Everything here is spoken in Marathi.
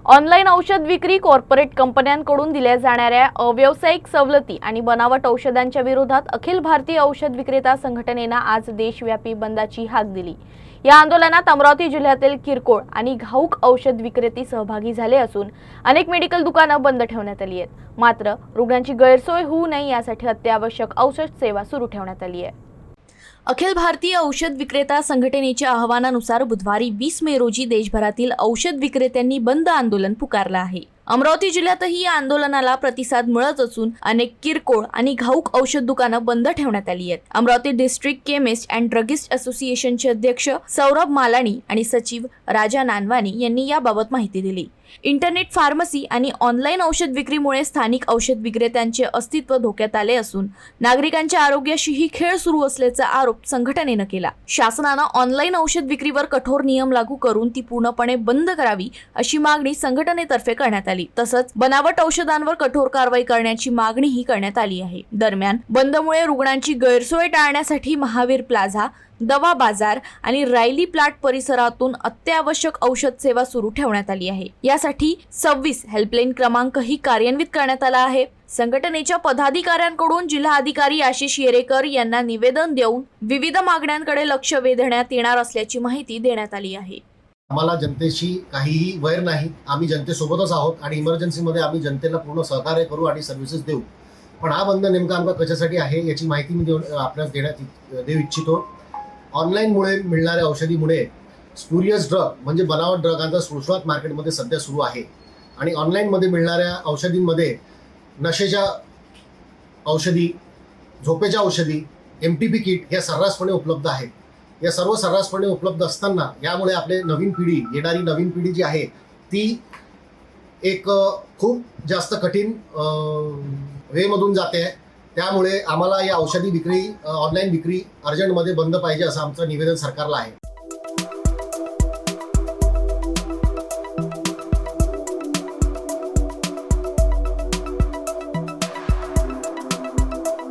ऑनलाईन औषध विक्री कॉर्पोरेट कंपन्यांकडून दिल्या जाणाऱ्या अव्यावसायिक सवलती आणि बनावट औषधांच्या विरोधात अखिल भारतीय औषध विक्रेता संघटनेने आज देशव्यापी बंदाची हाक दिली। या आंदोलनात अमरावती जिल्ह्यातील किरकोळ आणि घाऊक औषध विक्रेते सहभागी झाले असून अनेक मेडिकल दुकानं बंद ठेवण्यात आली आहेत। मात्र रुग्णांची गैरसोय होऊ नये यासाठी अत्यावश्यक औषध सेवा सुरू ठेवण्यात आली आहे। अखिल भारतीय औषध विक्रेता संघटनेच्या आवाहनानुसार बुधवारी 20 मे रोजी देशभरातील औषध विक्रेत्यांनी बंद आंदोलन पुकारलं आहे। अमरावती जिल्ह्यातही या आंदोलनाला प्रतिसाद मिळत असून अनेक किरकोळ आणि घाऊक औषध दुकानं बंद ठेवण्यात आली आहेत। Amravati district chemist and druggist असोसिएशनचे अध्यक्ष सौरभ मालानी आणि सचिव राजा नानवानी यांनी याबाबत माहिती दिली। इंटरनेट फार्मसी आणि ऑनलाईन औषध विक्रीमुळे स्थानिक औषध विक्रेत्यांचे अस्तित्व धोक्यात आले असून नागरिकांच्या आरोग्याशीही खेळ सुरू असल्याचा आरोप संघटनेने केला। शासनाने ऑनलाईन औषध विक्रीवर कठोर नियम लागू करून ती पूर्णपणे बंद करावी अशी मागणी संघटनेतर्फे करण्यात आली। तसंच बनावट औषधांवर कठोर कारवाई करण्याची मागणीही करण्यात आली आहे। दरम्यान बंदमुळे रुग्णांची गैरसोय टाळण्यासाठी महावीर प्लाझा, दवा बाजार आणि रायली प्लाट परिसरातून अत्यावश्यक औषध सेवा सुरू ठेवण्यात आली आहे। यासाठी 26 हेल्पलाईन क्रमांकही कार्यान्वित करण्यात आला आहे। संघटनेच्या पदाधिकाऱ्यांकडून जिल्हाधिकारी आशिष येरेकर यांना निवेदन देऊन विविध मागण्यांकडे लक्ष वेधण्यात येणार असल्याची माहिती देण्यात आली आहे। आम्हाला जनतेशी काहीही वैर नाही, आम्ही जनतेसोबतच आहोत आणि इमर्जन्सीमध्ये आम्ही जनतेला पूर्ण सहकार्य करू आणि सर्व्हिसेस देऊ। पण हा बंद नेमका आमका कशासाठी आहे याची माहिती मी आपल्याला देऊ इच्छितो। ऑनलाईनमुळे मिळणाऱ्या औषधीमुळे स्पुरियस ड्रग म्हणजे बनावट ड्रगांचा सुळसुळाट मार्केटमध्ये सध्या सुरू आहे आणि ऑनलाईनमध्ये मिळणाऱ्या औषधींमध्ये नशेच्या औषधी, झोपेच्या औषधी, MTP किट या सर्रासपणे उपलब्ध आहेत। या सर्व सर्रासपणे उपलब्ध असताना यामुळे आपले येणारी नवीन पिढी जी आहे ती एक खूप जास्त कठीण वेमधून जाते आहे। त्यामुळे आम्हाला या औषधी विक्री, ऑनलाईन विक्री अर्जंटमध्ये बंद पाहिजे असं आमचं निवेदन सरकारला आहे।